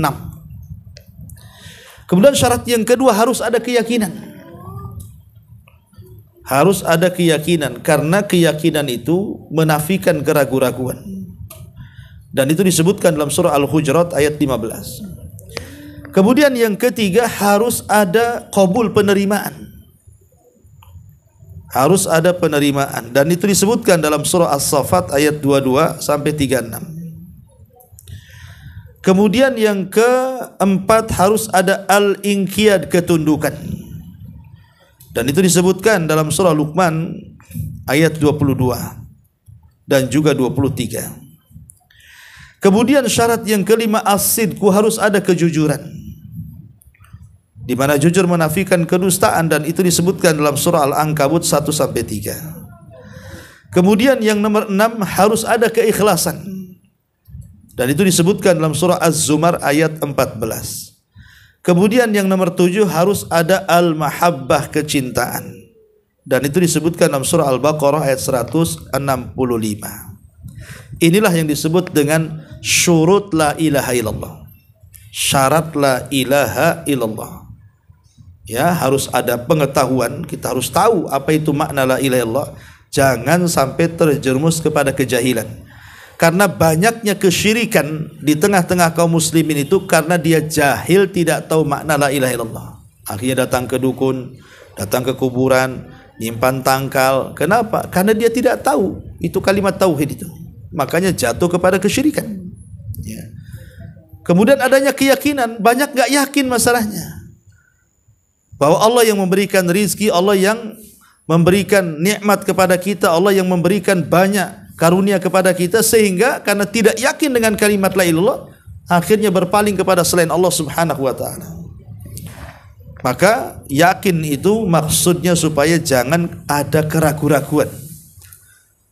Kemudian syarat yang kedua harus ada keyakinan. Harus ada keyakinan, karena keyakinan itu menafikan keraguan-raguan. Dan itu disebutkan dalam surah Al-Hujurat ayat 15. Kemudian yang ketiga harus ada qabul, penerimaan. Harus ada penerimaan, dan itu disebutkan dalam surah As-Saffat ayat 22 sampai 36. Kemudian yang keempat harus ada al-inqiyad, ketundukan. Dan itu disebutkan dalam surah Luqman ayat 22 dan juga 23. Kemudian syarat yang kelima, as-sidqu, harus ada kejujuran, di mana jujur menafikan kedustaan, dan itu disebutkan dalam surah Al-Ankabut 1-3. Kemudian yang nomor 6, harus ada keikhlasan, dan itu disebutkan dalam surah Az-Zumar ayat 14. Kemudian yang nomor 7, harus ada al-mahabbah, kecintaan, dan itu disebutkan dalam surah Al-Baqarah ayat 165. Inilah yang disebut dengan syurut la ilaha illallah, syarat la ilaha illallah. Ya, harus ada pengetahuan, kita harus tahu apa itu makna la ilaha illallah. Jangan sampai terjerumus kepada kejahilan. Karena banyaknya kesyirikan di tengah-tengah kaum muslimin itu karena dia jahil, tidak tahu makna la ilaha illallah. Akhirnya datang ke dukun, datang ke kuburan, nyimpan tangkal. Kenapa? Karena dia tidak tahu itu kalimat tauhid itu. Makanya jatuh kepada kesyirikan. Ya. Kemudian adanya keyakinan, banyak gak yakin masalahnya, bahwa Allah yang memberikan rizki, Allah yang memberikan nikmat kepada kita, Allah yang memberikan banyak karunia kepada kita, sehingga karena tidak yakin dengan kalimat la ilaha illallah, akhirnya berpaling kepada selain Allah subhanahu wa ta'ala. Maka yakin itu maksudnya supaya jangan ada keraguan-raguan.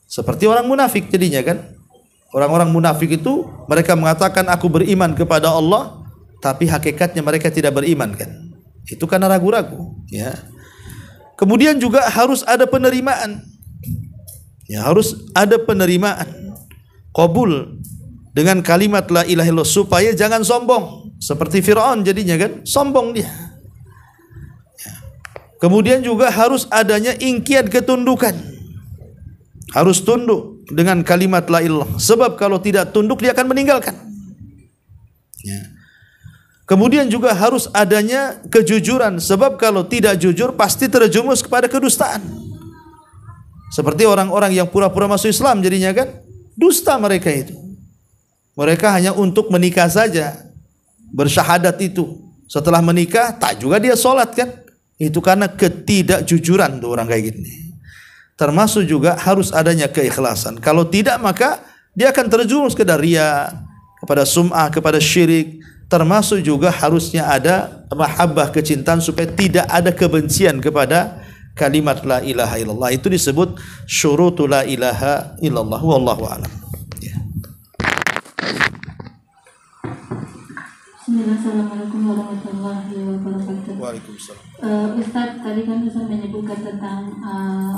Seperti orang munafik jadinya kan. Orang-orang munafik itu mereka mengatakan aku beriman kepada Allah, tapi hakikatnya mereka tidak beriman kan. Itu karena ragu-ragu, ya. Kemudian juga harus ada penerimaan. Ya, harus ada penerimaan. Qabul dengan kalimat la ilaha illallah, supaya jangan sombong. Seperti Fir'aun jadinya kan, sombong dia. Ya. Kemudian juga harus adanya ingkian ketundukan. Harus tunduk dengan kalimat la ilallah, sebab kalau tidak tunduk dia akan meninggalkan. Ya. Kemudian juga harus adanya kejujuran, sebab kalau tidak jujur pasti terjerumus kepada kedustaan. Seperti orang-orang yang pura-pura masuk Islam jadinya kan, dusta mereka itu. Mereka hanya untuk menikah saja, bersyahadat itu. Setelah menikah tak juga dia sholat kan. Itu karena ketidakjujuran tuh orang kayak gini. Termasuk juga harus adanya keikhlasan. Kalau tidak maka dia akan terjerumus ke riya, kepada sum'ah, kepada syirik. Termasuk juga harusnya ada mahabbah, kecintaan, supaya tidak ada kebencian kepada kalimat la ilaha illallah. Itu disebut syurutu la ilaha illallah. Wallahu a'lam. Ya. Assalamualaikum warahmatullahi wabarakatuh. Waalaikumsalam. Ustaz, tadi kan Ustaz menyebutkan tentang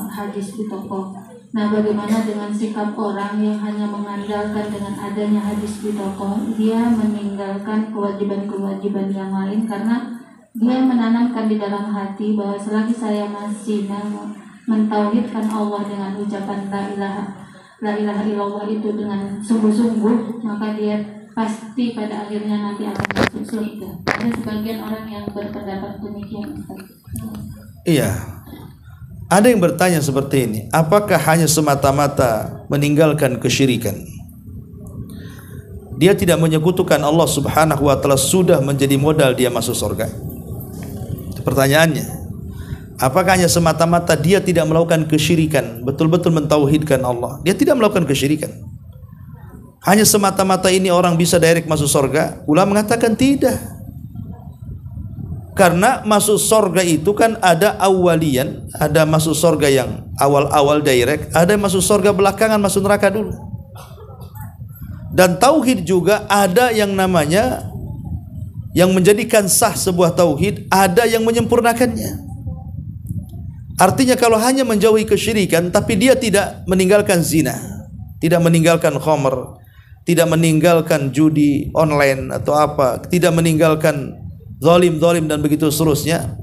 hadis di toko. Nah, bagaimana dengan sikap orang yang hanya mengandalkan dengan adanya hadis di toko, dia meninggalkan kewajiban-kewajiban yang lain karena dia menanamkan di dalam hati bahwa selagi saya masih mentauhidkan Allah dengan ucapan la ilaha illallah itu dengan sungguh-sungguh, maka dia pasti pada akhirnya nanti akan masuk surga. Ada sebagian orang yang berpendapat demikian. Iya. Ada yang bertanya seperti ini, apakah hanya semata-mata meninggalkan kesyirikan, dia tidak menyekutukan Allah subhanahu wa ta'ala, sudah menjadi modal dia masuk surga? Pertanyaannya, apakah hanya semata-mata dia tidak melakukan kesyirikan, betul-betul mentauhidkan Allah, dia tidak melakukan kesyirikan, hanya semata-mata ini orang bisa direct masuk surga? Ulama mengatakan tidak. Karena masuk surga itu kan ada awalian, ada masuk surga yang awal-awal direct, ada yang masuk surga belakangan, masuk neraka dulu. Dan tauhid juga ada yang namanya, yang menjadikan sah sebuah tauhid, ada yang menyempurnakannya. Artinya kalau hanya menjauhi kesyirikan tapi dia tidak meninggalkan zina, tidak meninggalkan khamr, tidak meninggalkan judi online atau apa, tidak meninggalkan zalim dan begitu seterusnya,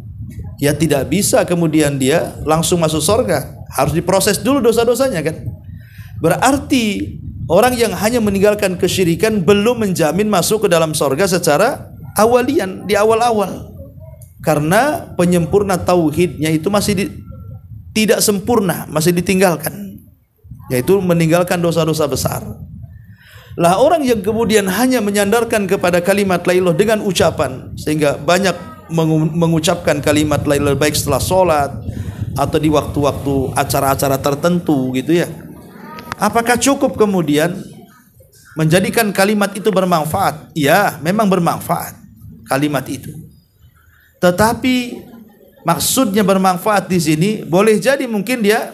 ya tidak bisa kemudian dia langsung masuk surga. Harus diproses dulu dosa-dosanya kan. Berarti orang yang hanya meninggalkan kesyirikan belum menjamin masuk ke dalam surga secara awalian, di awal-awal. Karena penyempurna tauhidnya itu masih tidak sempurna, masih ditinggalkan, yaitu meninggalkan dosa-dosa besar. Lah orang yang kemudian hanya menyandarkan kepada kalimat la ilaha dengan ucapan, sehingga banyak mengucapkan kalimat la ilaha baik setelah sholat, atau di waktu-waktu acara-acara tertentu gitu ya. Apakah cukup kemudian menjadikan kalimat itu bermanfaat? Ya, memang bermanfaat kalimat itu. Tetapi maksudnya bermanfaat di sini boleh jadi mungkin dia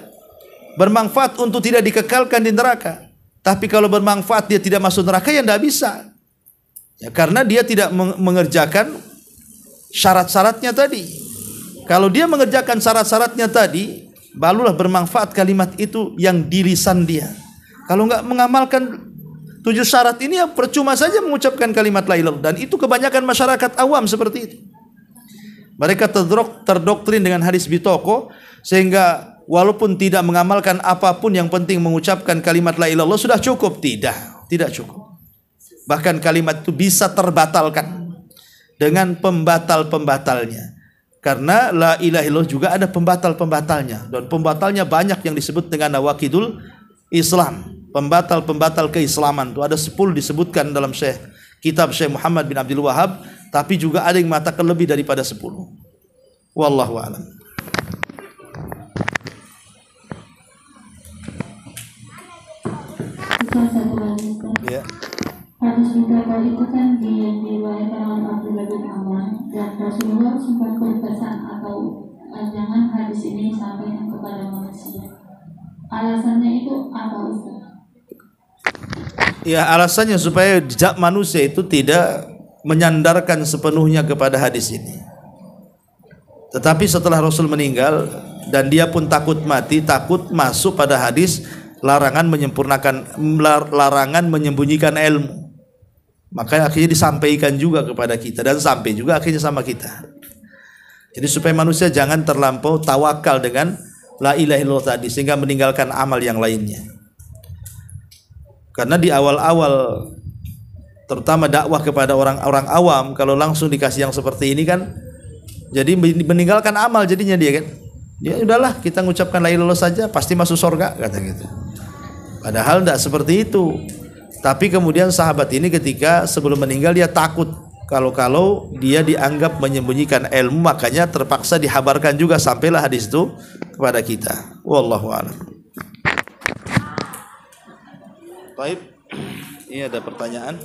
bermanfaat untuk tidak dikekalkan di neraka. Tapi kalau bermanfaat dia tidak masuk neraka, ya tidak bisa. Ya, karena dia tidak mengerjakan syarat-syaratnya tadi. Kalau dia mengerjakan syarat-syaratnya tadi, barulah bermanfaat kalimat itu yang di lisan dia. Kalau enggak mengamalkan 7 syarat ini, ya percuma saja mengucapkan kalimat la ilaha illallah. Dan itu kebanyakan masyarakat awam seperti itu. Mereka terdoktrin dengan hadis bitoko, sehingga walaupun tidak mengamalkan apapun, yang penting mengucapkan kalimat la ilaha illallah sudah cukup. Tidak cukup. Bahkan kalimat itu bisa terbatalkan dengan pembatal-pembatalnya. Karena la ilaha illallah juga ada pembatal-pembatalnya, dan pembatalnya banyak yang disebut dengan nawaqidul Islam, pembatal-pembatal keislaman. Itu ada 10 disebutkan dalam kitab Syekh Muhammad bin Abdul Wahab, tapi juga ada yang mengatakan lebih daripada 10. Wallahu a'lam. Ya. Hadis bitaqah itu kan diriwayatkan oleh Abdullah bin Amr, dan Rasulullah sempat berpesan atau jangan hadis ini sampaikan kepada manusia. Alasannya itu apa, Ustaz? Ya, alasannya supaya manusia itu tidak menyandarkan sepenuhnya kepada hadis ini. Tetapi setelah Rasul meninggal dan dia pun takut mati, takut masuk pada hadis larangan menyembunyikan ilmu. Maka akhirnya disampaikan juga kepada kita, dan sampai juga akhirnya sama kita. Jadi supaya manusia jangan terlampau tawakal dengan la ilaha illallah tadi sehingga meninggalkan amal yang lainnya. Karena di awal-awal terutama dakwah kepada orang-orang awam, kalau langsung dikasih yang seperti ini kan jadi meninggalkan amal jadinya dia kan. Ya udahlah, kita mengucapkan la ilaha illallah saja pasti masuk surga kata gitu. Padahal tidak seperti itu. Tapi kemudian sahabat ini ketika sebelum meninggal dia takut kalau dia dianggap menyembunyikan ilmu, makanya terpaksa dihabarkan juga, sampailah hadis itu kepada kita. Wallahu a'lam. Baik, ini ada pertanyaan.